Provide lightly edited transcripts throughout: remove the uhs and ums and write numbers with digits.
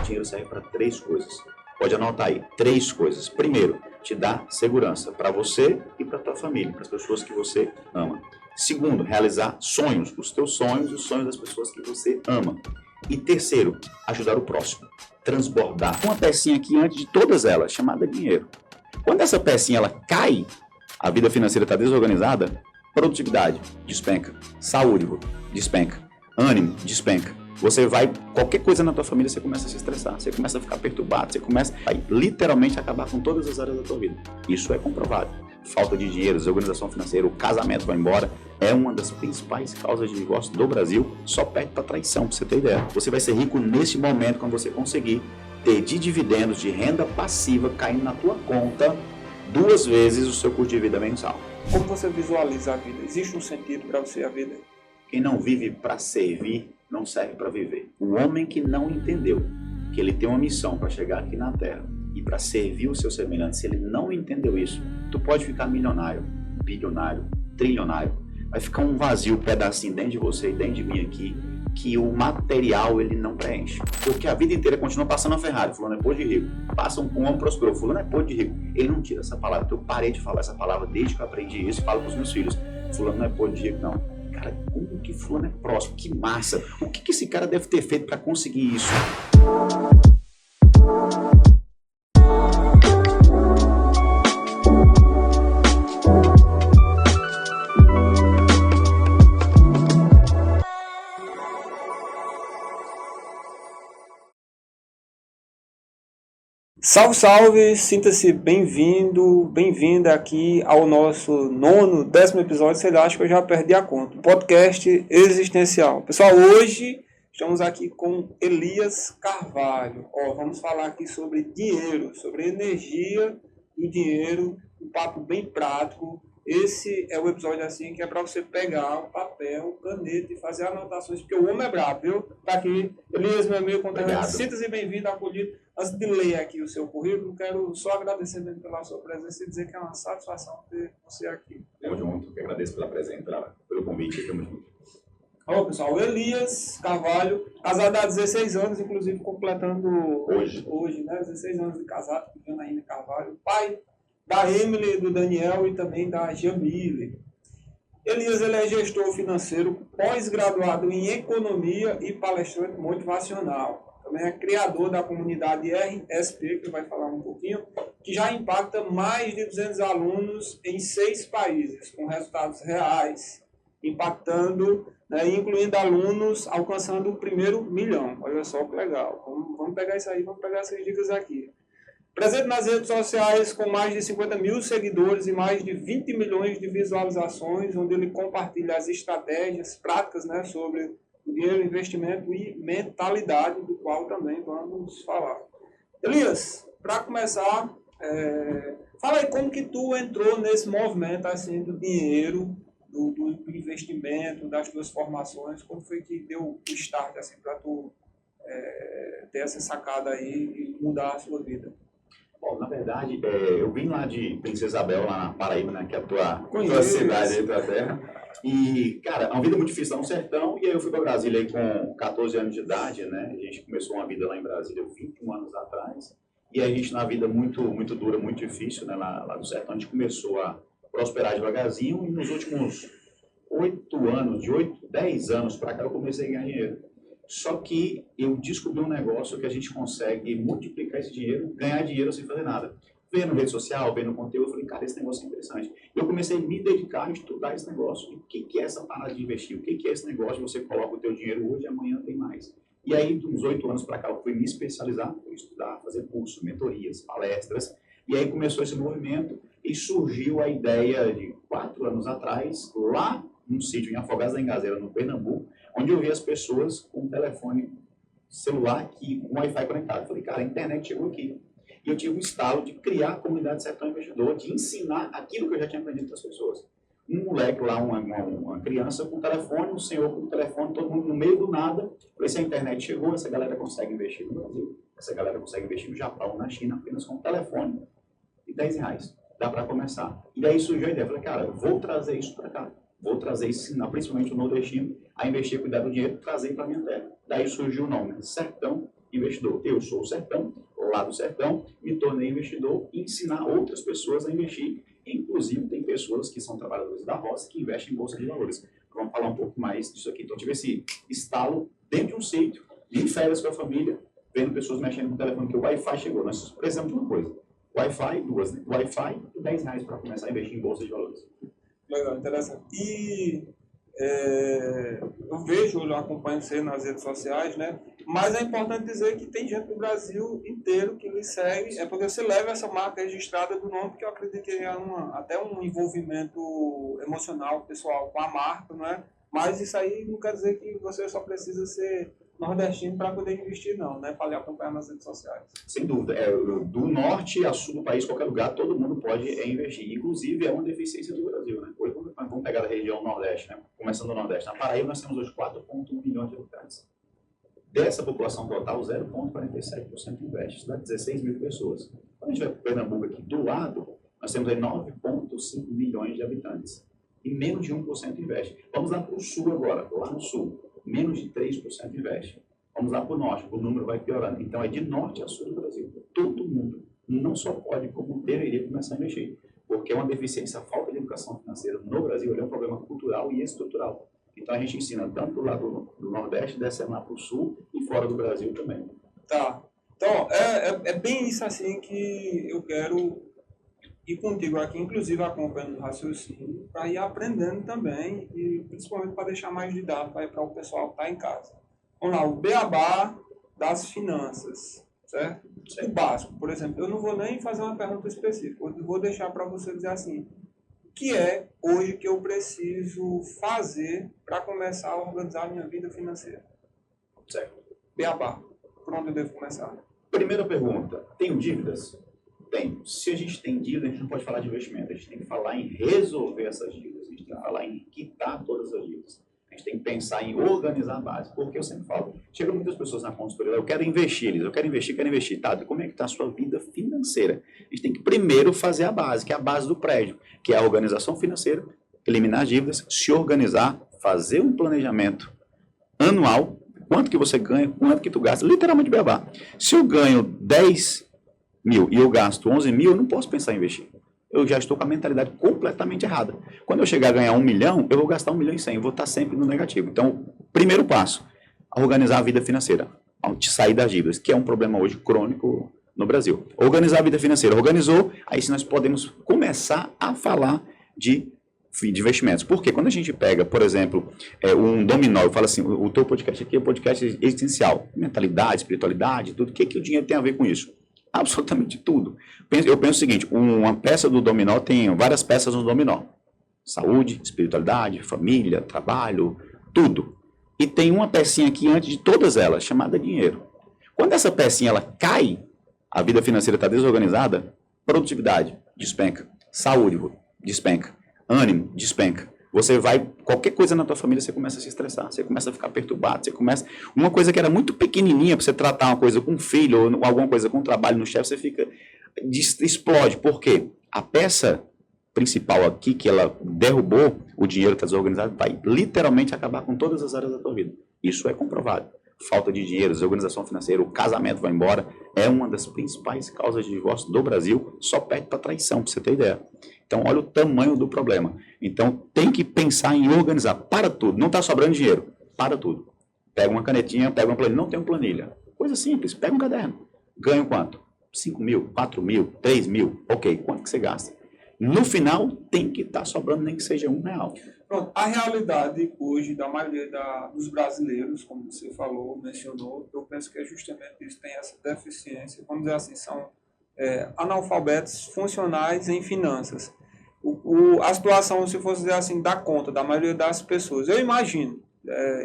dinheiro serve para 3 coisas. Pode anotar aí, 3 coisas. Primeiro, te dá segurança para você e para tua família, para as pessoas que você ama. Segundo, realizar sonhos, os teus sonhos e os sonhos das pessoas que você ama. E terceiro, ajudar o próximo, transbordar. Uma pecinha aqui antes de todas elas, chamada dinheiro. Quando essa pecinha ela cai, a vida financeira está desorganizada, produtividade despenca, saúde despenca, ânimo despenca. Você vai, qualquer coisa na tua família, você começa a se estressar, você começa a ficar perturbado, você começa a literalmente acabar com todas as áreas da tua vida. Isso é comprovado. Falta de dinheiro, desorganização financeira, o casamento vai embora, é uma das principais causas de divórcio do Brasil, só perde para traição, para você ter ideia. Você vai ser rico nesse momento quando você conseguir ter de dividendos, de renda passiva caindo na tua conta 2 vezes o seu custo de vida mensal. Como você visualiza a vida? Existe um sentido para você a vida? Quem não vive para servir, não serve para viver. O homem que não entendeu que ele tem uma missão para chegar aqui na Terra e para servir o seu semelhante, se ele não entendeu isso, tu pode ficar milionário, bilionário, trilionário, vai ficar um vazio, um pedacinho dentro de você e dentro de mim aqui, que o material ele não preenche. Porque a vida inteira continua passando a Ferrari, fulano é podre de rico. Passa um homem prosperou, fulano é podre de rico. Ele não tira essa palavra, eu parei de falar essa palavra desde que eu aprendi isso e falo para os meus filhos. Fulano não é podre de rico, não. Cara, como que fulano é próximo? Que massa! O que esse cara deve ter feito para conseguir isso? Salve, salve! Sinta-se bem-vindo, bem-vinda aqui ao nosso 9º, 10º episódio, sei lá, acho que eu já perdi a conta. Podcast existencial. Pessoal, hoje estamos aqui com Elias Carvalho. Vamos falar aqui sobre dinheiro, sobre energia do dinheiro, um papo bem prático. Esse é o episódio assim que é para você pegar um papel, caneta e fazer anotações, porque o homem é brabo, viu? Tá aqui, Elias, meu amigo, conterrâneo. Sinta-se bem-vindo, acolhido. Antes de ler aqui o seu currículo, quero só agradecer mesmo pela sua presença e dizer que é uma satisfação ter você aqui. Tamo junto, que agradeço pela presença, pelo convite, tamo junto. Olá, pessoal, Elias Carvalho, casado há 16 anos, inclusive completando hoje, né? 16 anos de casado com Janaína Carvalho, pai da Emily, do Daniel e também da Jamile. Elias, ele é gestor financeiro, pós-graduado em economia e palestrante motivacional. Também é criador da comunidade RSP, que vai falar um pouquinho, que já impacta mais de 200 alunos em 6 países, com resultados reais, impactando, né, incluindo alunos alcançando o primeiro milhão. Olha só que legal. Vamos pegar isso aí, vamos pegar essas dicas aqui. Presente nas redes sociais com mais de 50 mil seguidores e mais de 20 milhões de visualizações, onde ele compartilha as estratégias práticas, né, sobre dinheiro, investimento e mentalidade, do qual também vamos falar. Elias, para começar, fala aí como que tu entrou nesse movimento assim, do dinheiro, do investimento, das tuas formações, como foi que deu o start assim, para tu ter essa sacada aí e mudar a sua vida? Bom, na verdade, eu vim lá de Princesa Isabel, lá na Paraíba, né, que é a tua cidade aí, tua terra. E, cara, é uma vida muito difícil lá no sertão, e aí eu fui para Brasília aí com 14 anos de idade, né? A gente começou uma vida lá em Brasília 21 anos atrás, e aí a gente, na vida muito, muito dura, muito difícil, né, lá do sertão, a gente começou a prosperar devagarzinho, e nos últimos 10 anos para cá, eu comecei a ganhar dinheiro. Só que eu descobri um negócio que a gente consegue multiplicar esse dinheiro, ganhar dinheiro sem fazer nada. Vendo rede social, vendo conteúdo, eu falei, cara, esse negócio é interessante. Eu comecei a me dedicar a estudar esse negócio. O que é essa parada de investir? O que é esse negócio de você coloca o teu dinheiro hoje e amanhã tem mais? E aí, de uns 8 anos para cá, eu fui me especializar, fui estudar, fazer cursos, mentorias, palestras. E aí começou esse movimento e surgiu a ideia de 4 anos atrás, lá num sítio em Afogados da Engazeira, no Pernambuco, onde eu vi as pessoas com um telefone celular e com Wi-Fi conectado. Eu falei, cara, a internet chegou aqui. E eu tive um estalo de criar a comunidade Sertão Investidor, de ensinar aquilo que eu já tinha aprendido para as pessoas. Um moleque lá, uma criança com telefone, um senhor com telefone, todo mundo no meio do nada. Falei, se a internet chegou, essa galera consegue investir no Brasil, essa galera consegue investir no Japão, na China, apenas com um telefone e R$10. Dá para começar. E daí surgiu a ideia, falei, cara, eu vou trazer isso para cá. Vou trazer, ensinar principalmente o nordestino a investir, cuidar do dinheiro, trazer para a minha terra. Daí surgiu o nome, Sertão investidor. Eu sou o Sertão, lá do Sertão, me tornei investidor e ensinar outras pessoas a investir. Inclusive, tem pessoas que são trabalhadores da roça que investem em bolsa de valores. Vamos falar um pouco mais disso aqui. Então, eu tive esse estalo dentro de um sítio, em férias com a família, vendo pessoas mexendo no telefone, que o Wi-Fi chegou. Nós precisamos de uma coisa. Wi-Fi, duas, né? Wi-Fi e R$10 para começar a investir em bolsa de valores. Legal, interessante. E eu vejo, eu acompanho você nas redes sociais, né? Mas é importante dizer que tem gente do Brasil inteiro que lhe segue, é porque você leva essa marca registrada do nome, porque eu acredito que é até um envolvimento emocional, pessoal, com a marca, né? Mas isso aí não quer dizer que você só precisa ser nordestino para poder investir, não, né? Para lhe acompanhar nas redes sociais. Sem dúvida. Do norte a sul do país, qualquer lugar, todo mundo pode investir. Inclusive, é uma deficiência do Brasil, né? Hoje, vamos pegar a região nordeste, né? Começando no nordeste. Na Paraíba, nós temos hoje 4,1 milhões de habitantes. Dessa população total, 0,47% investe. Isso dá 16 mil pessoas. Quando a gente vai para Pernambuco aqui do lado, nós temos aí 9,5 milhões de habitantes. E menos de 1% investe. Vamos lá para o sul agora, lá no sul. Menos de 3% investe. Vamos lá para o norte, o número vai piorando. Então, é de norte a sul do Brasil. Todo mundo não só pode, como deveria começar a investir. Porque é uma deficiência, a falta de educação financeira no Brasil é um problema cultural e estrutural. Então, a gente ensina tanto lá do Nordeste, descendo lá para o Sul e fora do Brasil também. Tá. Então, é bem isso assim que eu quero ir contigo aqui, inclusive acompanhando o raciocínio, para ir aprendendo também e principalmente para deixar mais didático para o pessoal que está em casa. Vamos lá, o beabá das finanças, certo? O básico, por exemplo, eu não vou nem fazer uma pergunta específica, eu vou deixar para você dizer assim, o que é hoje que eu preciso fazer para começar a organizar a minha vida financeira? Certo. Beabá, por onde eu devo começar? Primeira pergunta, tenho dívidas? Tem. Se a gente tem dívida, a gente não pode falar de investimento, a gente tem que falar em resolver essas dívidas, a gente tem que falar em quitar todas as dívidas. A gente tem que pensar em organizar a base, porque eu sempre falo, chegam muitas pessoas na consultoria, eu quero investir, quero investir. Tá, como é que está a sua vida financeira? A gente tem que primeiro fazer a base, que é a base do prédio, que é a organização financeira, eliminar as dívidas, se organizar, fazer um planejamento anual, quanto que você ganha, quanto que tu gasta, literalmente beabá. Se eu ganho 10 mil e eu gasto 11 mil, eu não posso pensar em investir. Eu já estou com a mentalidade completamente errada. Quando eu chegar a ganhar 1 milhão, eu vou gastar 1 milhão e 100, eu vou estar sempre no negativo. Então, primeiro passo, organizar a vida financeira, sair das dívidas, que é um problema hoje crônico no Brasil. Organizar a vida financeira. Organizou, aí sim nós podemos começar a falar de investimentos. Porque quando a gente pega, por exemplo, um dominó, eu falo assim, o teu podcast aqui é um podcast existencial, mentalidade, espiritualidade, tudo, o que o dinheiro tem a ver com isso? Absolutamente tudo. Eu penso o seguinte, uma peça do dominó tem várias peças no dominó. Saúde, espiritualidade, família, trabalho, tudo. E tem uma pecinha aqui antes de todas elas, chamada dinheiro. Quando essa pecinha ela cai, a vida financeira está desorganizada, produtividade despenca, saúde despenca, ânimo despenca. Você vai, qualquer coisa na tua família, você começa a se estressar, você começa a ficar perturbado, você começa... Uma coisa que era muito pequenininha, para você tratar uma coisa com um filho, ou alguma coisa com um trabalho no chefe, você fica... explode. Por quê? A peça principal aqui, que ela derrubou, o dinheiro está desorganizado, vai literalmente acabar com todas as áreas da tua vida. Isso é comprovado. Falta de dinheiro, desorganização financeira, o casamento vai embora, é uma das principais causas de divórcio do Brasil, só perde para traição, para você ter ideia. Então, olha o tamanho do problema. Então, tem que pensar em organizar. Para tudo. Não está sobrando dinheiro. Para tudo. Pega uma canetinha, pega uma planilha. Não tem uma planilha. Coisa simples. Pega um caderno. Ganho quanto? 5 mil, 4 mil, 3 mil. Ok. Quanto que você gasta? No final, tem que estar sobrando nem que seja R$1. Pronto. A realidade hoje da maioria dos brasileiros, como você falou, mencionou, eu penso que é justamente isso. Tem essa deficiência. Vamos dizer assim, são analfabetos funcionais em finanças. A situação, se fosse dizer assim, dá conta da maioria das pessoas. Eu imagino,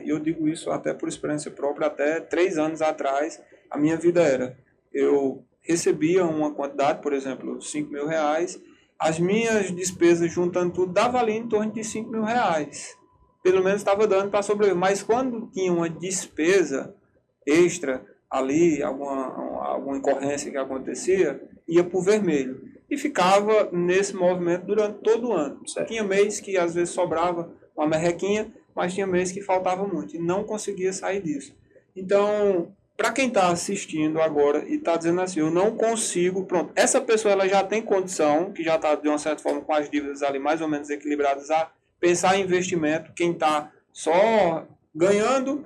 eu digo isso até por experiência própria, até 3 anos atrás, a minha vida era, eu recebia uma quantidade, por exemplo, 5 mil reais, as minhas despesas juntando tudo, dava ali em torno de 5 mil reais. Pelo menos estava dando para sobreviver. Mas quando tinha uma despesa extra ali, alguma ocorrência que acontecia, ia para o vermelho. E ficava nesse movimento durante todo o ano. Certo. Tinha mês que às vezes sobrava uma merrequinha, mas tinha mês que faltava muito. E não conseguia sair disso. Então, para quem está assistindo agora e está dizendo assim, eu não consigo, pronto, essa pessoa ela já tem condição, que já está de uma certa forma com as dívidas ali mais ou menos equilibradas, a pensar em investimento, quem está só ganhando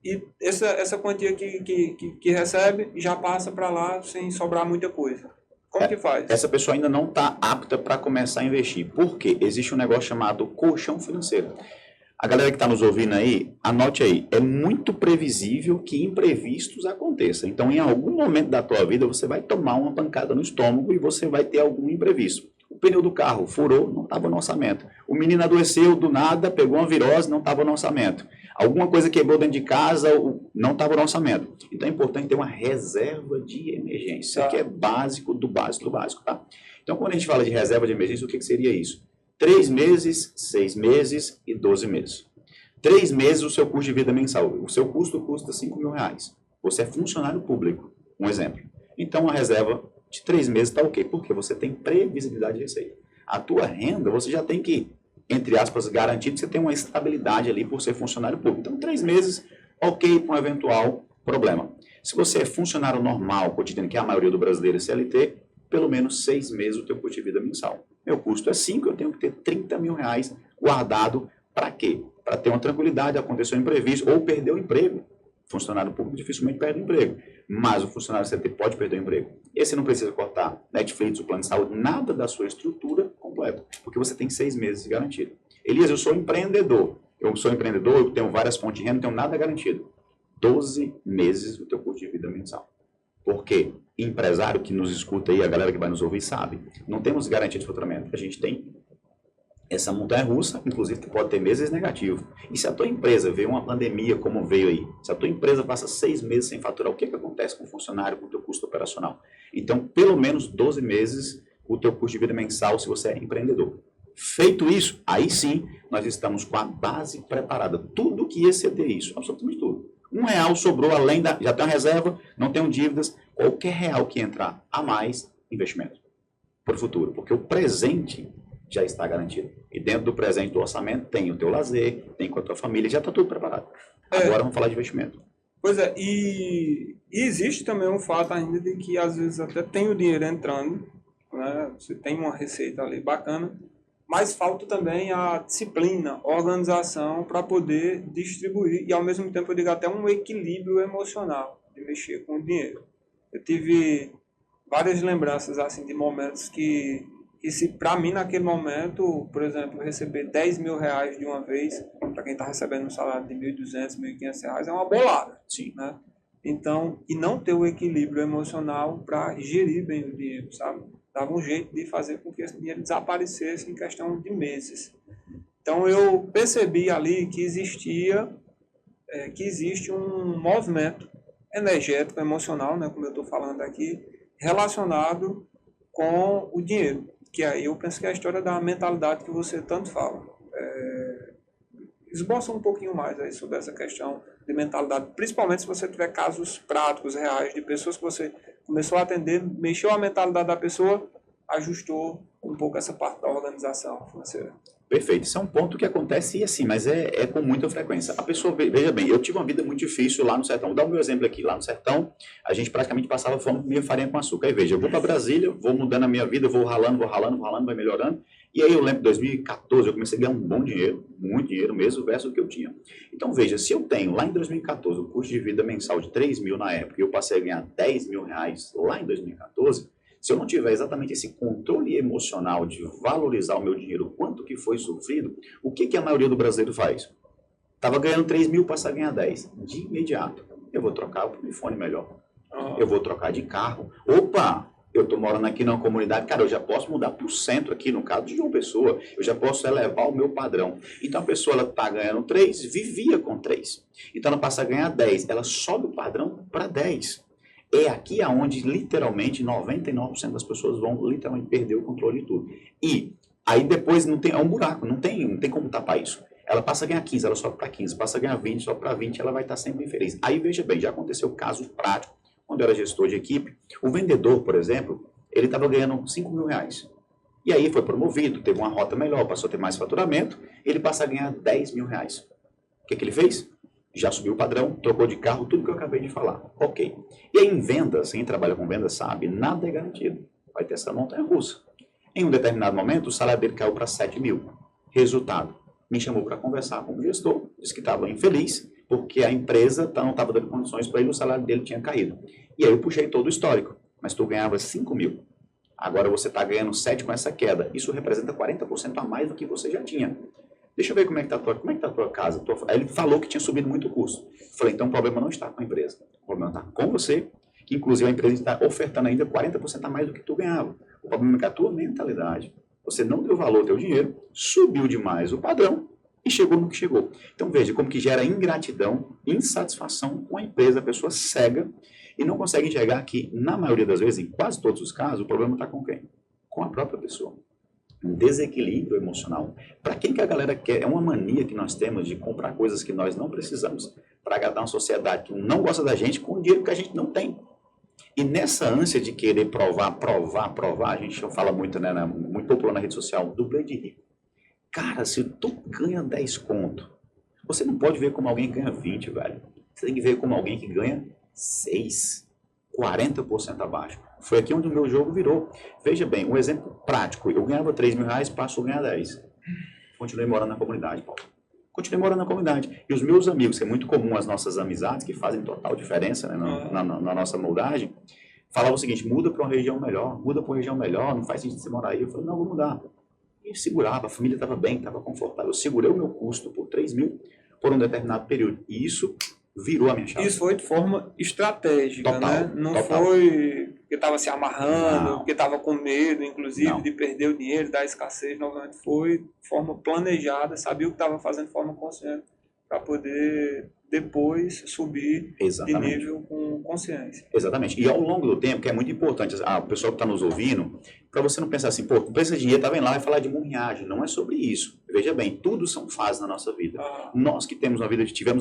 e essa quantia que recebe já passa para lá sem sobrar muita coisa. Como que faz? Essa pessoa ainda não está apta para começar a investir. Por quê? Existe um negócio chamado colchão financeiro. A galera que está nos ouvindo aí, anote aí, é muito previsível que imprevistos aconteçam. Então, em algum momento da tua vida, você vai tomar uma pancada no estômago e você vai ter algum imprevisto. O pneu do carro furou, não estava no orçamento. O menino adoeceu do nada, pegou uma virose, não estava no orçamento. Alguma coisa quebrou dentro de casa, não estava no orçamento. Então, é importante ter uma reserva de emergência, que é básico do básico do básico, tá? Então, quando a gente fala de reserva de emergência, o que seria isso? 3 meses, 6 meses e 12 meses. 3 meses o seu custo de vida mensal. O seu custo custa R$5.000. Você é funcionário público, um exemplo. Então, a reserva de 3 meses está ok, porque você tem previsibilidade de receita. A tua renda, você já tem que, entre aspas, garantir que você tem uma estabilidade ali por ser funcionário público. Então, 3 meses, ok, com um eventual problema. Se você é funcionário normal, cotidiano, que é a maioria do brasileiro é CLT, pelo menos 6 meses o teu custo de vida mensal. Meu custo é 5, eu tenho que ter R$30.000 guardado para quê? Para ter uma tranquilidade, acontecer um imprevisto ou perder o emprego. Funcionário público dificilmente perde o emprego, mas o funcionário CLT pode perder o emprego. Esse não precisa cortar Netflix, o plano de saúde, nada da sua estrutura completa, porque você tem 6 meses garantido. Elias, eu sou empreendedor. Eu tenho várias fontes de renda, não tenho nada garantido. 12 meses o teu custo de vida mensal. Por quê? Empresário que nos escuta aí, a galera que vai nos ouvir sabe, não temos garantia de faturamento. A gente tem essa montanha-russa, inclusive, que pode ter meses negativos. E se a tua empresa vê uma pandemia como veio aí, se a tua empresa passa 6 meses sem faturar, o que acontece com o funcionário, com o teu custo operacional? Então, pelo menos 12 meses o teu custo de vida mensal se você é empreendedor. Feito isso, aí sim, nós estamos com a base preparada. Tudo que exceder isso, absolutamente tudo. R$1 sobrou além da... Já tem uma reserva, não tenho dívidas. Qualquer real que entrar a mais, investimento para o futuro. Porque o presente já está garantido. E dentro do presente do orçamento tem o teu lazer, tem com a tua família, já está tudo preparado. Agora vamos falar de investimento. Pois é, e existe também um fato ainda de que às vezes até tem o dinheiro entrando, né? Você tem uma receita ali bacana, mas falta também a disciplina, a organização para poder distribuir e ao mesmo tempo eu digo até um equilíbrio emocional de mexer com o dinheiro. Eu tive várias lembranças assim de momentos que se para mim naquele momento, por exemplo, receber R$10.000 de uma vez, para quem está recebendo um salário de R$1.200, R$1.500 é uma bolada. Sim. Né? Então, e não ter o equilíbrio emocional para gerir bem o dinheiro, sabe? Dava um jeito de fazer com que esse dinheiro desaparecesse em questão de meses. Então, eu percebi ali que existe um movimento energético, emocional, né, como eu estou falando aqui, relacionado com o dinheiro. Que aí eu penso que é a história da mentalidade que você tanto fala. Esboça um pouquinho mais aí sobre essa questão de mentalidade, principalmente se você tiver casos práticos, reais, de pessoas que você começou a atender, mexeu a mentalidade da pessoa, ajustou um pouco essa parte da organização financeira. Perfeito, isso é um ponto que acontece assim, mas é com muita frequência. A pessoa, veja bem, eu tive uma vida muito difícil lá no sertão. Vou dar o meu exemplo aqui. Lá no sertão, a gente praticamente passava fome, comia farinha com açúcar. Aí veja, eu vou para Brasília, vou mudando a minha vida, vou ralando, vai melhorando. E aí eu lembro, em 2014, eu comecei a ganhar um bom dinheiro, muito dinheiro mesmo, versus o que eu tinha. Então veja, se eu tenho lá em 2014 o custo de vida mensal de 3 mil na época, e eu passei a ganhar R$10.000 lá em 2014, se eu não tiver exatamente esse controle emocional de valorizar o meu dinheiro, quanto que foi sofrido, o que a maioria do brasileiro faz? Estava ganhando 3 mil, passa a ganhar 10. De imediato, eu vou trocar para um iPhone melhor. Eu vou trocar de carro. Opa, eu estou morando aqui numa comunidade, cara, eu já posso mudar para o centro aqui, no caso de João Pessoa. Eu já posso elevar o meu padrão. Então a pessoa está ganhando 3, vivia com 3. Então ela passa a ganhar 10, ela sobe o padrão para 10. É aqui aonde, literalmente, 99% das pessoas vão, literalmente, perder o controle de tudo. E aí depois não tem, é um buraco, não tem como tapar isso. Ela passa a ganhar 15, ela sobe para 15, passa a ganhar 20, sobe para 20, ela vai estar sempre infeliz. Aí, veja bem, já aconteceu casos práticos, quando eu era gestor de equipe, o vendedor, por exemplo, ele estava ganhando R$5.000. E aí foi promovido, teve uma rota melhor, passou a ter mais faturamento, ele passa a ganhar R$10.000. O que ele fez? já subiu o padrão, trocou de carro, tudo que eu acabei de falar. Ok. E aí em vendas, quem trabalha com vendas sabe, nada é garantido. Vai ter essa montanha-russa. Em um determinado momento, o salário dele caiu para 7 mil. Resultado, me chamou para conversar com o gestor, disse que estava infeliz, porque a empresa não estava dando condições para ele, o salário dele tinha caído. E aí eu puxei todo o histórico. Mas tu ganhava 5 mil. Agora você está ganhando 7 com essa queda. Isso representa 40% a mais do que você já tinha. Deixa eu ver como é que está a tua casa. Aí ele falou que tinha subido muito o custo. Eu falei, então o problema não está com a empresa. O problema está com você, que inclusive a empresa está ofertando ainda 40% a mais do que tu ganhava. O problema é que a tua mentalidade, você não deu valor ao teu dinheiro, subiu demais o padrão e chegou no que chegou. Então veja como que gera ingratidão, insatisfação com a empresa, a pessoa cega e não consegue enxergar que, na maioria das vezes, em quase todos os casos, o problema está com quem? Com a própria pessoa. Um desequilíbrio emocional. Para quem que a galera quer? É uma mania que nós temos de comprar coisas que nós não precisamos para agradar uma sociedade que não gosta da gente com o dinheiro que a gente não tem. E nessa ânsia de querer provar, a gente fala muito, né, muito popular na rede social, dublê de rico. Cara, se tu ganha 10 conto, você não pode ver como alguém ganha 20, velho. Você tem que ver como alguém que ganha 6, 40% abaixo. Foi aqui onde o meu jogo virou. Veja bem, um exemplo prático. Eu ganhava 3 mil reais, passo a ganhar 10. Continuei morando na comunidade, Paulo. Continuei morando na comunidade. E os meus amigos, que é muito comum as nossas amizades, que fazem total diferença, né, na nossa moldagem, falavam o seguinte, muda para uma região melhor, não faz sentido você morar aí. Eu falei, não, vou mudar. E segurava, a família estava bem, estava confortável. Eu segurei o meu custo por 3 mil por um determinado período. E isso virou a minha chave. Isso foi de forma estratégica, Total, né? Não total. foi porque estava se amarrando, Não. porque estava com medo, inclusive, Não. de perder o dinheiro, da escassez. Novamente, foi de forma planejada, sabia o que estava fazendo de forma consciente, para poder depois subir Exatamente. de nível com consciência. Exatamente. E ao longo do tempo, que é muito importante, o pessoal que está nos ouvindo, para você não pensar assim, pô, tu precisa de dinheiro, tá vendo lá e falar de murriagem. Não é sobre isso. Veja bem, tudo são fases na nossa vida. Nós que tivemos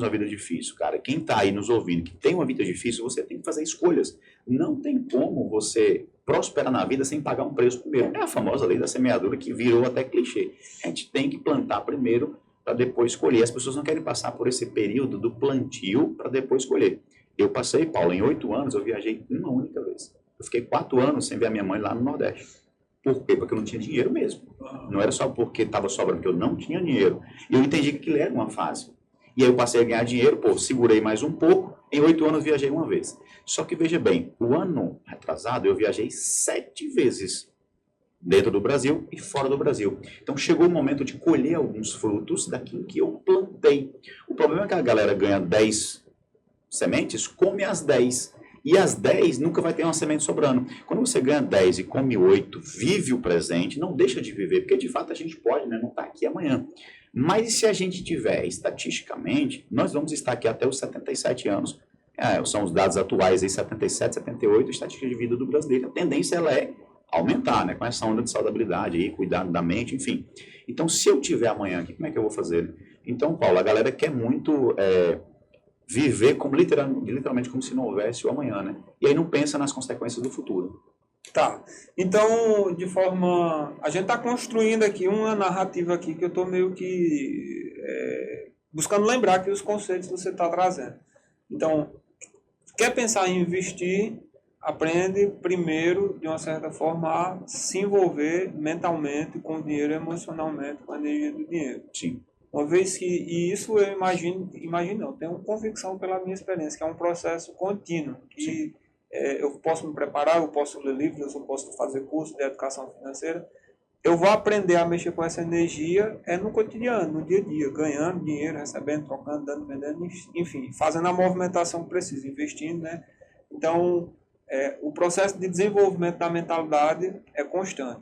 uma vida difícil, cara, quem está aí nos ouvindo, que tem uma vida difícil, você tem que fazer escolhas. Não tem como você prosperar na vida sem pagar um preço primeiro. É a famosa lei da semeadura que virou até clichê. A gente tem que plantar primeiro para depois colher. As pessoas não querem passar por esse período do plantio para depois colher. Eu passei, Paulo, em 8 anos eu viajei uma única vez. Eu fiquei 4 anos sem ver a minha mãe lá no Nordeste. Por quê? Porque eu não tinha dinheiro mesmo. Não era só porque estava sobrando, porque eu não tinha dinheiro. E eu entendi que aquilo era uma fase. E aí eu passei a ganhar dinheiro, pô, segurei mais um pouco. Em 8 anos viajei uma vez. Só que veja bem, o ano retrasado eu viajei 7 vezes. Dentro do Brasil e fora do Brasil. Então chegou o momento de colher alguns frutos daquilo que eu plantei. O problema é que a galera ganha 10 sementes, come as 10. E as 10 nunca vai ter uma semente sobrando. Quando você ganha 10 e come 8, vive o presente, não deixa de viver, porque de fato a gente pode, né, não estar aqui amanhã. Mas se a gente tiver, estatisticamente, nós vamos estar aqui até os 77 anos. São os dados atuais aí, 77, 78, estatística de vida do brasileiro. A tendência ela é aumentar, né, com essa onda de saudabilidade aí, cuidado da mente, enfim. Então, se eu tiver amanhã aqui, como é que eu vou fazer? Então, Paulo, a galera quer muito viver como, literalmente como se não houvesse o amanhã, né? E aí não pensa nas consequências do futuro. Tá. Então, de forma... A gente está construindo aqui uma narrativa aqui que eu estou meio que buscando lembrar aqui os conceitos que você está trazendo. Então, quer pensar em investir, aprende primeiro, de uma certa forma, a se envolver mentalmente com o dinheiro, emocionalmente com a energia do dinheiro. Sim. Uma vez que, e isso eu imagino não, tenho convicção pela minha experiência, que é um processo contínuo, que eu posso me preparar, eu posso ler livros, eu posso fazer curso de educação financeira, eu vou aprender a mexer com essa energia no cotidiano, no dia a dia, ganhando dinheiro, recebendo, trocando, dando, vendendo, enfim, fazendo a movimentação que precisa, investindo, né? Então, o processo de desenvolvimento da mentalidade é constante.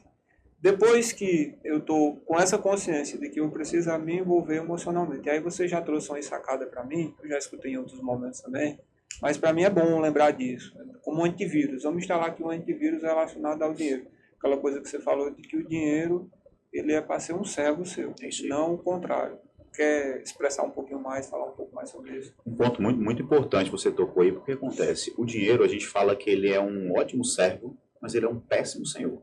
Depois que eu estou com essa consciência de que eu preciso me envolver emocionalmente, e aí você já trouxe uma sacada para mim, eu já escutei em outros momentos também, mas para mim é bom lembrar disso, como um antivírus. Vamos instalar aqui um antivírus relacionado ao dinheiro. Aquela coisa que você falou de que o dinheiro ele é para ser um servo seu, não o contrário. Quer expressar um pouquinho mais, falar um pouco mais sobre isso? Um ponto muito, muito importante você tocou aí, porque acontece, o dinheiro a gente fala que ele é um ótimo servo, mas ele é um péssimo senhor.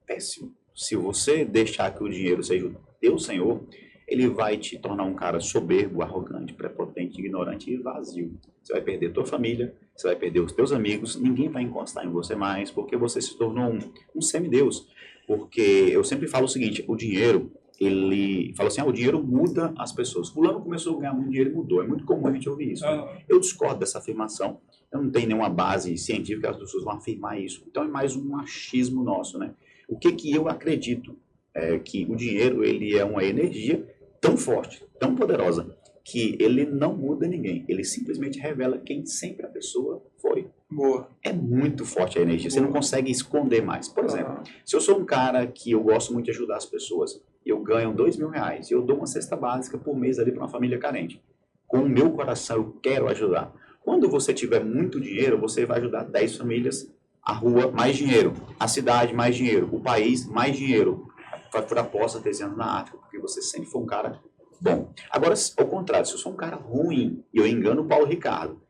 Péssimo. Se você deixar que o dinheiro seja o teu senhor, ele vai te tornar um cara soberbo, arrogante, prepotente, ignorante e vazio. Você vai perder tua família, você vai perder os teus amigos, ninguém vai encostar em você mais, porque você se tornou um semideus. Porque eu sempre falo o seguinte, o dinheiro, ele fala assim, o dinheiro muda as pessoas. Fulano começou a ganhar muito dinheiro e mudou. É muito comum a gente ouvir isso. Eu discordo dessa afirmação. Eu não tenho nenhuma base científica que as pessoas vão afirmar isso. Então é mais um achismo nosso, né? O que eu acredito é que o dinheiro, ele é uma energia tão forte, tão poderosa, que ele não muda ninguém. Ele simplesmente revela quem sempre a pessoa foi. Boa. É muito forte a energia. Você não consegue esconder mais. Por exemplo, se eu sou um cara que eu gosto muito de ajudar as pessoas, eu ganho R$2.000 e eu dou uma cesta básica por mês ali para uma família carente. Com o meu coração, eu quero ajudar. Quando você tiver muito dinheiro, você vai ajudar 10 famílias, a rua, mais dinheiro, a cidade, mais dinheiro, o país, mais dinheiro. Vai por aposta 13 anos na África, porque você sempre foi um cara bom. Agora, ao contrário, se eu sou um cara ruim e eu engano o Paulo Ricardo,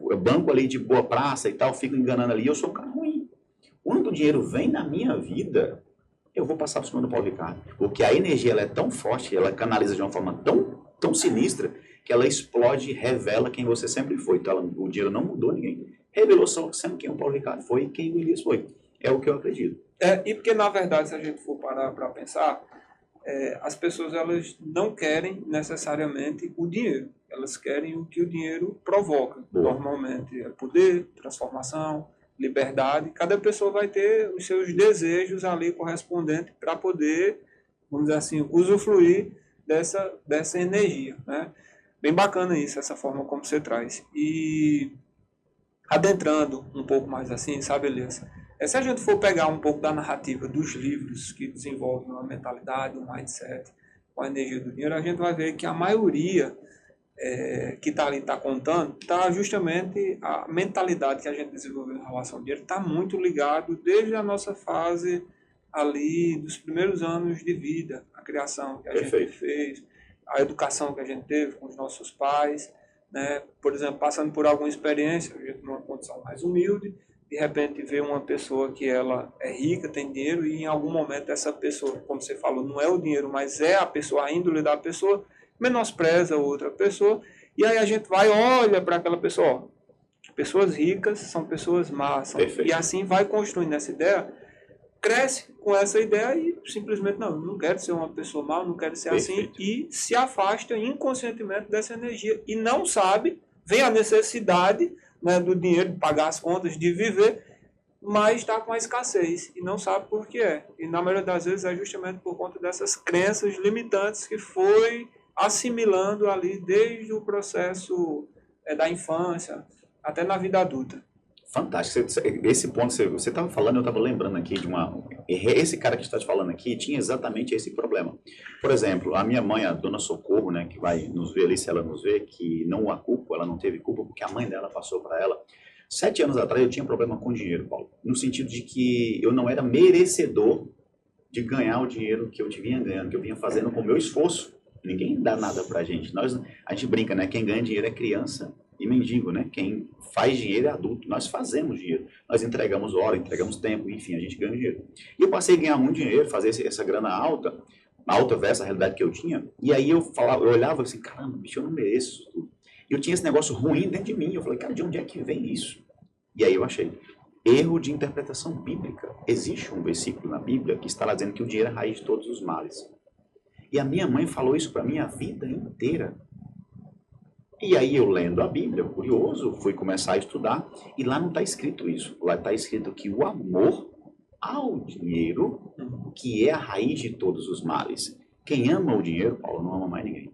eu banco ali de boa praça e tal, fico enganando ali, eu sou um cara ruim. Quando o dinheiro vem na minha vida, eu vou passar por cima do Paulo Ricardo. Porque a energia ela é tão forte, ela canaliza de uma forma tão sinistra, que ela explode e revela quem você sempre foi. Então, o dinheiro não mudou ninguém. Revelou só sempre quem o Paulo Ricardo foi e quem o Elias foi. É o que eu acredito. E porque, na verdade, se a gente for parar para pensar, as pessoas elas não querem necessariamente o dinheiro. Elas querem o que o dinheiro provoca. Boa. Normalmente é poder, transformação, liberdade. Cada pessoa vai ter os seus desejos ali correspondentes para poder, vamos dizer assim, usufruir dessa energia, né? Bem bacana isso, essa forma como você traz. E adentrando um pouco mais assim, sabe, Elias? Se a gente for pegar um pouco da narrativa dos livros que desenvolvem uma mentalidade, um mindset, com a energia do dinheiro, a gente vai ver que a maioria que está ali, está contando, está justamente a mentalidade que a gente desenvolveu em relação ao dinheiro, está muito ligado desde a nossa fase ali dos primeiros anos de vida, a criação que a gente fez, a educação que a gente teve com os nossos pais, né? Por exemplo, passando por alguma experiência, a gente numa condição mais humilde, de repente vê uma pessoa que ela é rica, tem dinheiro, e em algum momento essa pessoa, como você falou, não é o dinheiro, mas é a pessoa, a índole da pessoa, menospreza outra pessoa, e aí a gente vai e olha para aquela pessoa, ó, pessoas ricas são pessoas más, e assim vai construindo essa ideia, cresce com essa ideia e simplesmente não quero ser uma pessoa má, não quero ser assim, e se afasta inconscientemente dessa energia, e não sabe, vem a necessidade, né, do dinheiro, de pagar as contas, de viver, mas está com a escassez e não sabe por que é. E na maioria das vezes é justamente por conta dessas crenças limitantes que foi assimilando ali desde o processo da infância até na vida adulta. Fantástico. Esse ponto, você estava falando, eu estava lembrando aqui de esse cara que está te falando aqui tinha exatamente esse problema. Por exemplo, a minha mãe, a dona Socorro, né, que vai nos ver ali, se ela nos vê, que não a culpa, ela não teve culpa porque a mãe dela passou para ela. 7 anos atrás eu tinha problema com dinheiro, Paulo, no sentido de que eu não era merecedor de ganhar o dinheiro que eu vinha ganhando, que eu vinha fazendo com o meu esforço. Ninguém dá nada pra gente. A gente brinca, né? Quem ganha dinheiro é criança e mendigo, né? Quem faz dinheiro é adulto. Nós fazemos dinheiro. Nós entregamos hora, entregamos tempo, enfim, a gente ganha dinheiro. E eu passei a ganhar muito dinheiro, fazer essa grana alta versus a realidade que eu tinha. E aí eu olhava assim, caramba, bicho, eu não mereço isso tudo. E eu tinha esse negócio ruim dentro de mim. Eu falei, cara, de onde é que vem isso? E aí eu achei. Erro de interpretação bíblica. Existe um versículo na Bíblia que está lá dizendo que o dinheiro é a raiz de todos os males. E a minha mãe falou isso para mim a vida inteira. E aí eu lendo a Bíblia, curioso, fui começar a estudar e lá não está escrito isso. Lá está escrito que o amor ao dinheiro, que é a raiz de todos os males. Quem ama o dinheiro, Paulo, não ama mais ninguém.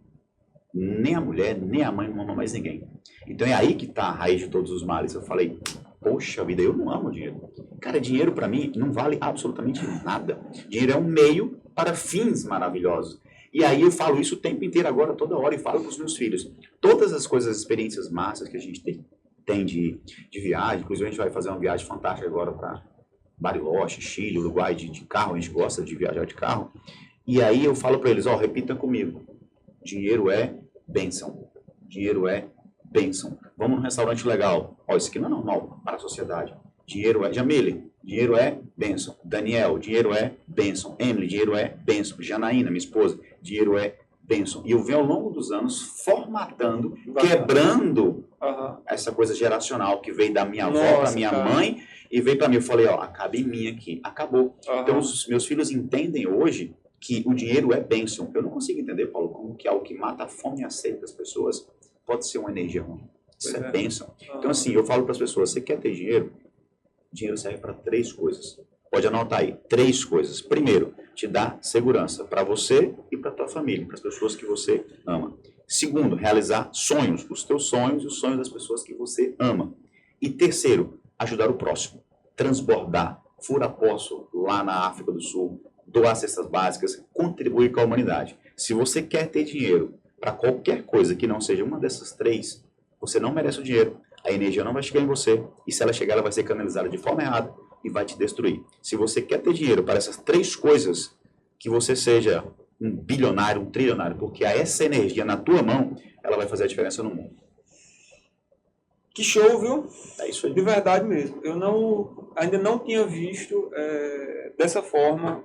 Nem a mulher, nem a mãe não ama mais ninguém. Então é aí que está a raiz de todos os males. Eu falei, poxa vida, eu não amo dinheiro. Cara, dinheiro para mim não vale absolutamente nada. Dinheiro é um meio para fins maravilhosos. E aí eu falo isso o tempo inteiro agora, toda hora, e falo para os meus filhos. Todas as coisas, as experiências massas que a gente tem de viagem, inclusive a gente vai fazer uma viagem fantástica agora para Bariloche, Chile, Uruguai, de carro, a gente gosta de viajar de carro. E aí eu falo para eles, repita comigo, dinheiro é bênção, dinheiro é bênção. Vamos num restaurante legal, isso aqui não é normal para a sociedade. Dinheiro é, Jamile, dinheiro é bênção. Daniel, dinheiro é bênção. Emily, dinheiro é bênção. Janaína, minha esposa, dinheiro é bênção. E eu venho ao longo dos anos formatando, quebrando essa coisa geracional que veio da minha avó para minha mãe e veio para mim. Eu falei, acaba em mim aqui. Acabou. Então, os meus filhos entendem hoje que o dinheiro é bênção. Eu não consigo entender, Paulo, como que algo que mata a fome e a sede das pessoas pode ser uma energia ruim. Isso é bênção. Então, assim, eu falo para as pessoas, você quer ter dinheiro? Dinheiro serve para 3 coisas. Pode anotar aí, 3 coisas. Primeiro, te dá segurança para você e para tua família, para as pessoas que você ama. Segundo, realizar sonhos, os teus sonhos e os sonhos das pessoas que você ama. E terceiro, ajudar o próximo, transbordar, furar poço lá na África do Sul, doar cestas básicas, contribuir com a humanidade. Se você quer ter dinheiro para qualquer coisa que não seja uma dessas 3, você não merece o dinheiro, a energia não vai chegar em você, e se ela chegar, ela vai ser canalizada de forma errada e vai te destruir. Se você quer ter dinheiro para essas 3 coisas, que você seja um bilionário, um trilionário, porque essa energia na tua mão, ela vai fazer a diferença no mundo. Que show, viu? É isso aí. De verdade mesmo. Eu ainda não tinha visto dessa forma,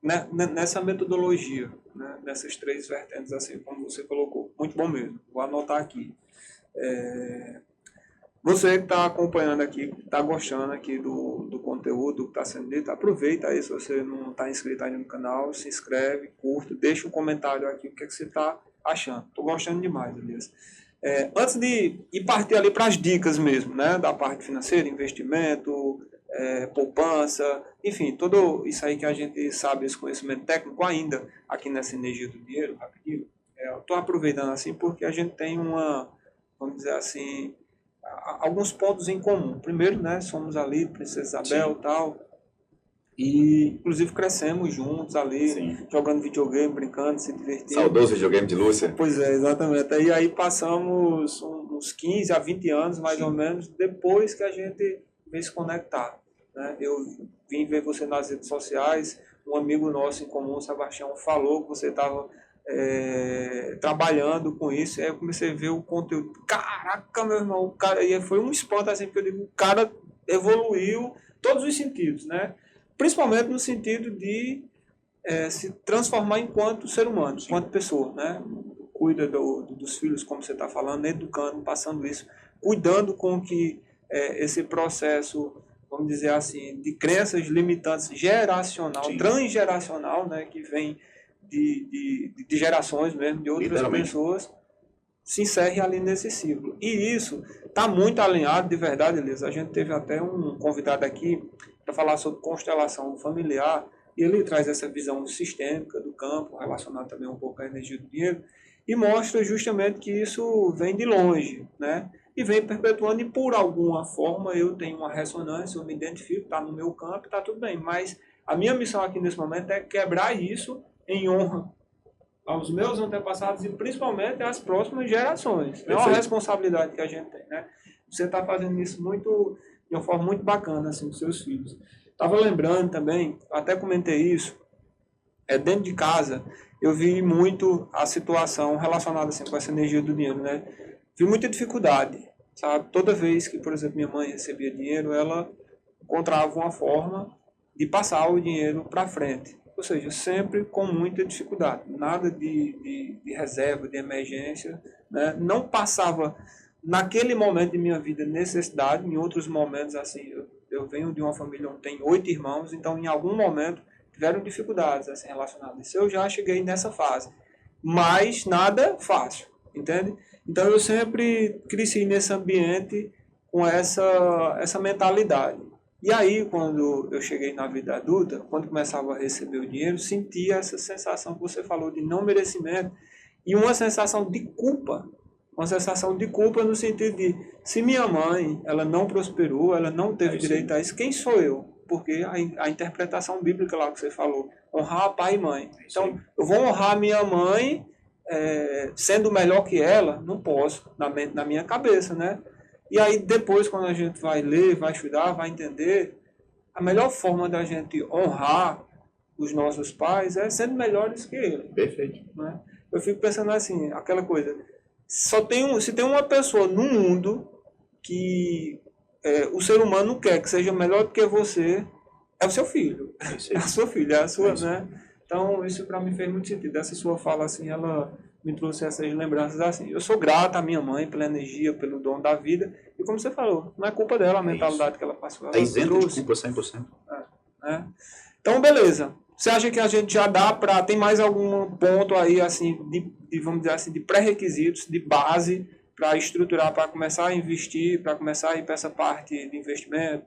nessa metodologia, né? Nessas 3 vertentes, assim como você colocou. Muito bom mesmo. Vou anotar aqui. Você que está acompanhando aqui, está gostando aqui do conteúdo que está sendo dito, aproveita aí, se você não está inscrito ainda no canal, se inscreve, curta, deixa um comentário aqui, o que você está achando. Estou gostando demais, Elias. Antes de ir partir ali para as dicas mesmo, né, da parte financeira, investimento, poupança, enfim, tudo isso aí que a gente sabe, esse conhecimento técnico ainda aqui nessa energia do dinheiro, rapidinho, estou aproveitando assim porque a gente tem vamos dizer assim, alguns pontos em comum. Primeiro, né, somos ali, Princesa Isabel e tal, e inclusive crescemos juntos ali, sim, jogando videogame, brincando, se divertindo. Saudoso videogame de Lúcia. Pois é, exatamente. E aí passamos uns 15 a 20 anos, mais, sim, ou menos, depois que a gente veio se conectar, né? Eu vim ver você nas redes sociais, um amigo nosso em comum, Sebastião, falou que você estava trabalhando com isso, aí eu comecei a ver o conteúdo. Caraca, meu irmão, o cara, e foi um espanto assim, porque eu digo, o cara evoluiu todos os sentidos, né? Principalmente no sentido de se transformar enquanto ser humano, enquanto pessoa, né? Cuida dos filhos, como você está falando, educando, passando isso, cuidando com que esse processo, vamos dizer assim, de crenças limitantes geracional, sim, transgeracional, né, que vem de gerações mesmo, de outras pessoas, se encerre ali nesse ciclo. E isso está muito alinhado, de verdade, Elias. A gente teve até um convidado aqui para falar sobre constelação familiar, e ele traz essa visão sistêmica do campo, relacionada também um pouco à energia do dinheiro, e mostra justamente que isso vem de longe, né? E vem perpetuando, e por alguma forma eu tenho uma ressonância, eu me identifico, está no meu campo, está tudo bem. Mas a minha missão aqui nesse momento é quebrar isso em honra aos meus antepassados e principalmente às próximas gerações. É uma responsabilidade que a gente tem, né? Você está fazendo isso de uma forma muito bacana, assim, com seus filhos. Estava lembrando também, até comentei isso, dentro de casa, eu vi muito a situação relacionada assim, com essa energia do dinheiro, né? Vi muita dificuldade, sabe? Toda vez que, por exemplo, minha mãe recebia dinheiro, ela encontrava uma forma de passar o dinheiro para frente. Ou seja, sempre com muita dificuldade. Nada de reserva, de emergência, né? Não passava, naquele momento de minha vida, necessidade. Em outros momentos, assim, eu venho de uma família onde tem 8 irmãos, então em algum momento tiveram dificuldades assim, relacionadas. Isso eu já cheguei nessa fase. Mas nada fácil, entende? Então eu sempre cresci nesse ambiente com essa mentalidade. E aí, quando eu cheguei na vida adulta, quando começava a receber o dinheiro, sentia essa sensação que você falou de não merecimento e uma sensação de culpa. Uma sensação de culpa no sentido de, se minha mãe ela não prosperou, ela não teve direito a isso, quem sou eu? Porque a interpretação bíblica lá que você falou, honrar pai e mãe. Então, eu vou honrar minha mãe sendo melhor que ela? Não posso, na minha cabeça, né? E aí depois, quando a gente vai ler, vai estudar, vai entender, a melhor forma da gente honrar os nossos pais é sendo melhores que eles. Perfeito. Né? Eu fico pensando assim, aquela coisa, se tem uma pessoa no mundo que o ser humano quer que seja melhor do que você, é o seu filho. É a sua filha, é a sua, né? Então, isso para mim fez muito sentido. Essa sua fala, assim, ela me trouxe essas lembranças, assim. Eu sou grato à minha mãe pela energia, pelo dom da vida. E como você falou, não é culpa dela a mentalidade que ela passou. Está isento de culpa 100%. Né? Então, beleza. Você acha que a gente já dá para... Tem mais algum ponto aí, assim, vamos dizer assim, de pré-requisitos, de base, para estruturar, para começar a investir, para começar a ir para essa parte de investimento?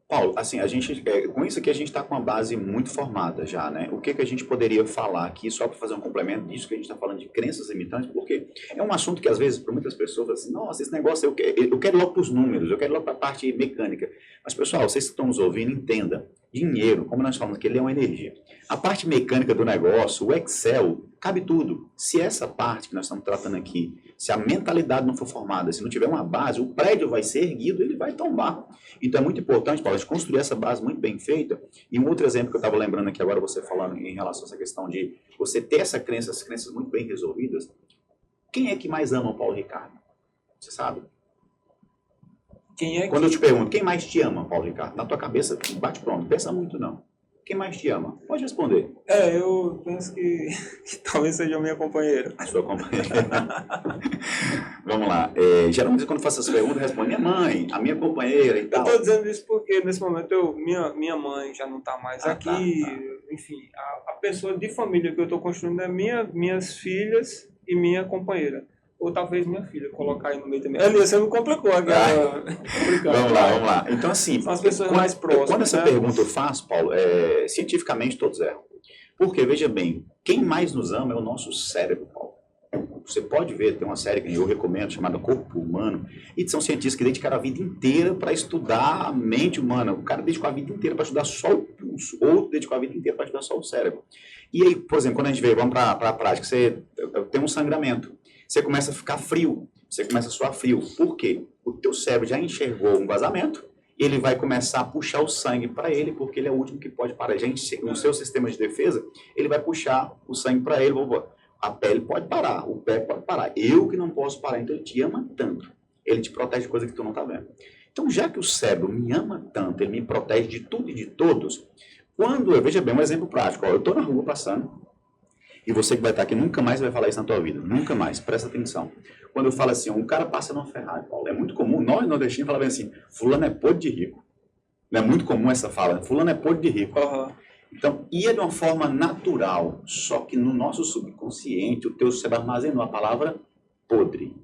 Paulo, assim, com isso aqui a gente está com uma base muito formada já, né? O que a gente poderia falar aqui, só para fazer um complemento disso que a gente está falando de crenças limitantes, porque é um assunto que às vezes, para muitas pessoas, assim, nossa, esse negócio, eu quero logo para os números, eu quero logo para a parte mecânica. Mas, pessoal, vocês que estão nos ouvindo, entenda, dinheiro, como nós falamos aqui, ele é uma energia. A parte mecânica do negócio, o Excel, cabe tudo. Se essa parte que nós estamos tratando aqui, se a mentalidade não for formada, se não tiver uma base, o prédio vai ser erguido, ele vai tombar. Então é muito importante, Paulo, a gente construir essa base muito bem feita. E um outro exemplo que eu estava lembrando aqui agora, você falando em relação a essa questão de você ter essas crenças muito bem resolvidas. Quem é que mais ama o Paulo Ricardo? Você sabe? Quando eu te pergunto, quem mais te ama, Paulo Ricardo? Na tua cabeça, bate pronto, pensa muito não. Quem mais te ama? Pode responder. Eu penso que talvez seja a minha companheira. A sua companheira. Vamos lá. Geralmente, quando faço essa pergunta, responde minha mãe, a minha companheira e tal. Eu estou dizendo isso porque, nesse momento, minha mãe já não está mais aqui. Tá. Enfim, a pessoa de família que eu estou construindo é minhas filhas e minha companheira. Ou talvez minha filha, colocar aí no meio também. Elias, você me complicou agora. Vamos lá. Então, assim, são as pessoas mais próximas. Quando essa pergunta eu faço, Paulo, cientificamente todos erram. Porque, veja bem, quem mais nos ama é o nosso cérebro, Paulo. Você pode ver, tem uma série que eu recomendo, chamada Corpo Humano, e são cientistas que dedicaram a vida inteira para estudar a mente humana. O cara dedicou a vida inteira para estudar só o pulso, outro dedicou a vida inteira para estudar só o cérebro. E aí, por exemplo, quando a gente vê, vamos para a prática, você tem um sangramento. Você começa a ficar frio, você começa a suar frio. Por quê? O teu cérebro já enxergou um vazamento, ele vai começar a puxar o sangue para ele, porque ele é o último que pode parar. No seu sistema de defesa, ele vai puxar o sangue para ele. A pele pode parar, o pé pode parar. Eu que não posso parar, então ele te ama tanto. Ele te protege de coisa que tu não está vendo. Então, já que o cérebro me ama tanto, ele me protege de tudo e de todos, veja bem, um exemplo prático. Eu estou na rua passando, e você que vai estar aqui nunca mais vai falar isso na tua vida. Nunca mais. Presta atenção. Quando eu falo assim, um cara passa numa Ferrari, Paulo, é muito comum, nós nordestinos falamos assim, fulano é podre de rico. Não é muito comum essa fala, fulano é podre de rico. Uhum. Então, ia de uma forma natural, só que no nosso subconsciente, o teu cérebro armazenou a palavra podre.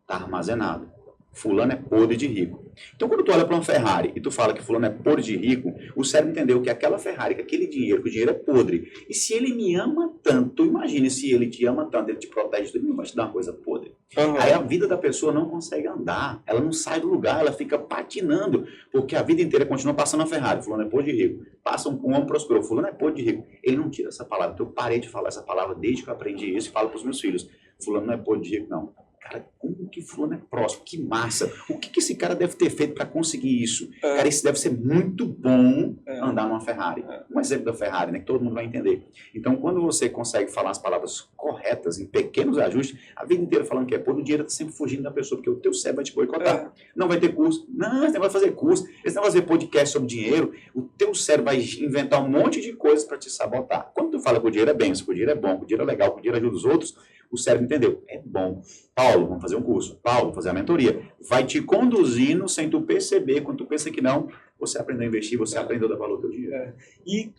Está armazenado. Fulano é podre de rico. Então, quando tu olha para uma Ferrari e tu fala que fulano é podre de rico, o cérebro entendeu que aquela Ferrari, que aquele dinheiro, que o dinheiro é podre. E se ele me ama tanto, imagine se ele te ama tanto, ele te protege, ele não vai te dar uma coisa podre. Uhum. Aí a vida da pessoa não consegue andar, ela não sai do lugar, ela fica patinando, porque a vida inteira continua passando a Ferrari, fulano é podre de rico. Passa um homem prosperou, fulano é podre de rico. Ele não tira essa palavra. Então eu parei de falar essa palavra desde que eu aprendi isso e falo para os meus filhos, fulano não é podre de rico, não. Cara, como que fulano é próximo? Que massa! O que esse cara deve ter feito para conseguir isso? Cara, isso deve ser muito bom andar numa Ferrari. Um exemplo da Ferrari, né? Que todo mundo vai entender. Então, quando você consegue falar as palavras corretas, em pequenos ajustes, a vida inteira falando que é pô, o dinheiro está sempre fugindo da pessoa, porque o teu cérebro vai te boicotar. Não vai ter curso. Não, esse não vai fazer curso. Esse não vai fazer podcast sobre dinheiro. O teu cérebro vai inventar um monte de coisas para te sabotar. Quando tu fala que o dinheiro é bênção, que o dinheiro é bom, que o dinheiro é legal, que o dinheiro ajuda os outros, o cérebro entendeu. É bom. Paulo, vamos fazer um curso. Paulo, vamos fazer a mentoria. Vai te conduzindo sem tu perceber. Quando tu pensa que não, você aprendeu a investir, você aprendeu a dar valor ao teu dinheiro. E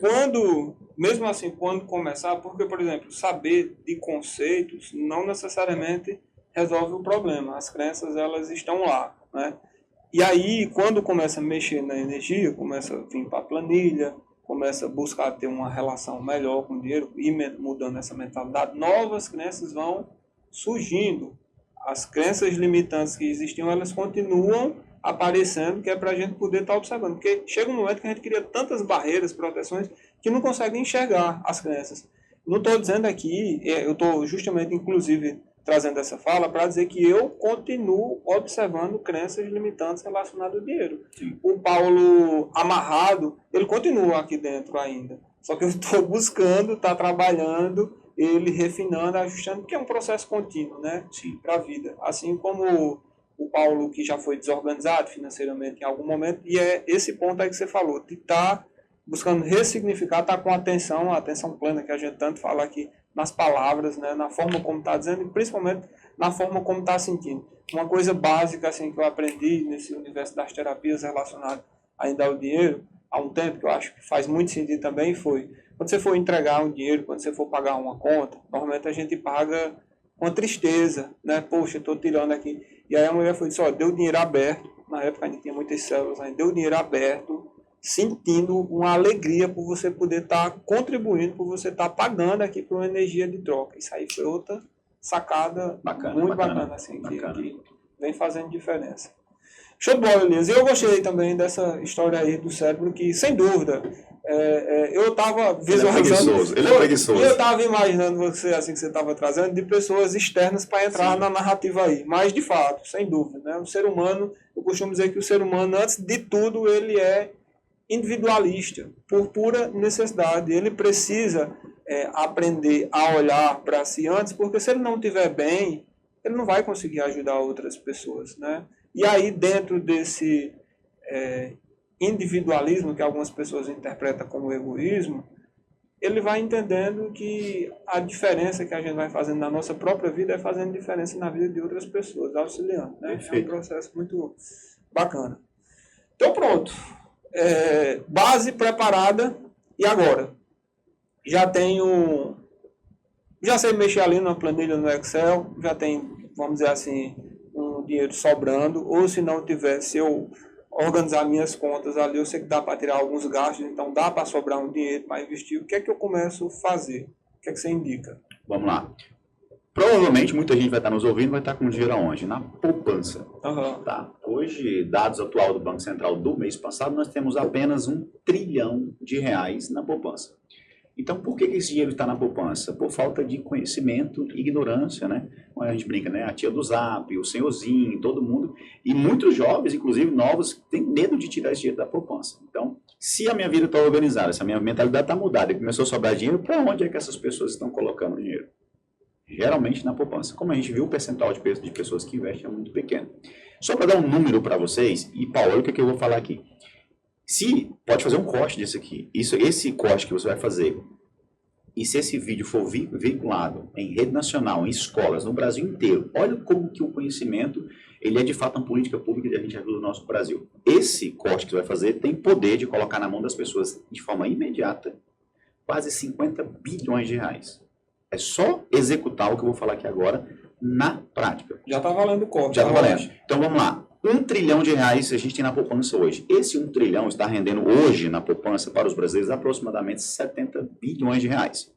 mesmo assim, quando começar, porque, por exemplo, saber de conceitos não necessariamente resolve o problema. As crenças, elas estão lá, né? E aí, quando começa a mexer na energia, começa a vir para a planilha, começa a buscar ter uma relação melhor com o dinheiro e mudando essa mentalidade, novas crenças vão surgindo. As crenças limitantes que existiam, elas continuam aparecendo, que é para a gente poder estar observando. Porque chega um momento que a gente cria tantas barreiras, proteções, que não consegue enxergar as crenças. Não estou dizendo aqui, eu estou justamente, inclusive, trazendo essa fala para dizer que eu continuo observando crenças limitantes relacionadas ao dinheiro. Sim. O Paulo amarrado, ele continua aqui dentro ainda. Só que eu estou buscando, está trabalhando, ele refinando, ajustando, porque é um processo contínuo, né? Para a vida. Assim como o Paulo, que já foi desorganizado financeiramente em algum momento, e é esse ponto aí que você falou, de estar buscando ressignificar, está com atenção, a atenção plena que a gente tanto fala aqui nas palavras, né, na forma como está dizendo e principalmente na forma como está sentindo. Uma coisa básica assim, que eu aprendi nesse universo das terapias relacionadas ainda ao dinheiro, há um tempo, que eu acho que faz muito sentido também, foi quando você for entregar um dinheiro, quando você for pagar uma conta, normalmente a gente paga com tristeza, né? Poxa, estou tirando aqui. E aí a mulher foi disse, ó, deu dinheiro aberto, na época a gente tinha muitas células, a gente deu dinheiro aberto, sentindo uma alegria por você poder estar contribuindo, por você estar pagando aqui por uma energia de troca. Isso aí foi outra sacada muito bacana assim, que vem fazendo diferença. Show de bola, Elias. Eu gostei também dessa história aí do cérebro, que, sem dúvida, eu estava visualizando... Ele é preguiçoso. Eu estava imaginando você, assim, que você estava trazendo, de pessoas externas para entrar na narrativa aí. Mas, de fato, sem dúvida, né? O ser humano, eu costumo dizer que o ser humano, antes de tudo, ele é individualista, por pura necessidade. Ele precisa aprender a olhar para si antes, porque se ele não estiver bem, ele não vai conseguir ajudar outras pessoas, né? E aí, dentro desse individualismo, que algumas pessoas interpretam como egoísmo, ele vai entendendo que a diferença que a gente vai fazendo na nossa própria vida é fazendo diferença na vida de outras pessoas, auxiliando, né? É um processo muito bacana. Então, pronto. Base preparada. E agora? Já sei mexer ali na planilha no Excel, já tem, vamos dizer assim, um dinheiro sobrando, ou se não tiver, se eu organizar minhas contas ali, eu sei que dá para tirar alguns gastos, então dá para sobrar um dinheiro para investir. O que é que eu começo a fazer? O que é que você indica? Vamos lá. Provavelmente muita gente vai estar nos ouvindo, vai estar com dinheiro aonde? Na poupança. Tá. Hoje, dados atual do Banco Central do mês passado, nós temos apenas R$1 trilhão na poupança. Então, por que esse dinheiro está na poupança? Por falta de conhecimento e ignorância, né? Como a gente brinca, né? A tia do Zap, o senhorzinho, todo mundo. E muitos jovens, inclusive novos, têm medo de tirar esse dinheiro da poupança. Então, se a minha vida está organizada, se a minha mentalidade está mudada e começou a sobrar dinheiro, para onde é que essas pessoas estão colocando o dinheiro? Geralmente na poupança. Como a gente viu, o percentual de pessoas que investem é muito pequeno. Só para dar um número para vocês, e Paulo, olha o que eu vou falar aqui. Pode fazer um corte disso aqui. Esse corte que você vai fazer, e se esse vídeo for veiculado em rede nacional, em escolas, no Brasil inteiro, olha como que o conhecimento, ele é de fato uma política pública que a gente ajuda o nosso Brasil. Esse corte que você vai fazer tem poder de colocar na mão das pessoas, de forma imediata, quase R$50 bilhões. É só executar o que eu vou falar aqui agora na prática. Já está valendo o corte. Já está valendo. Então vamos lá. R$1 trilhão a gente tem na poupança hoje. Esse 1 trilhão está rendendo hoje na poupança para os brasileiros aproximadamente R$70 bilhões.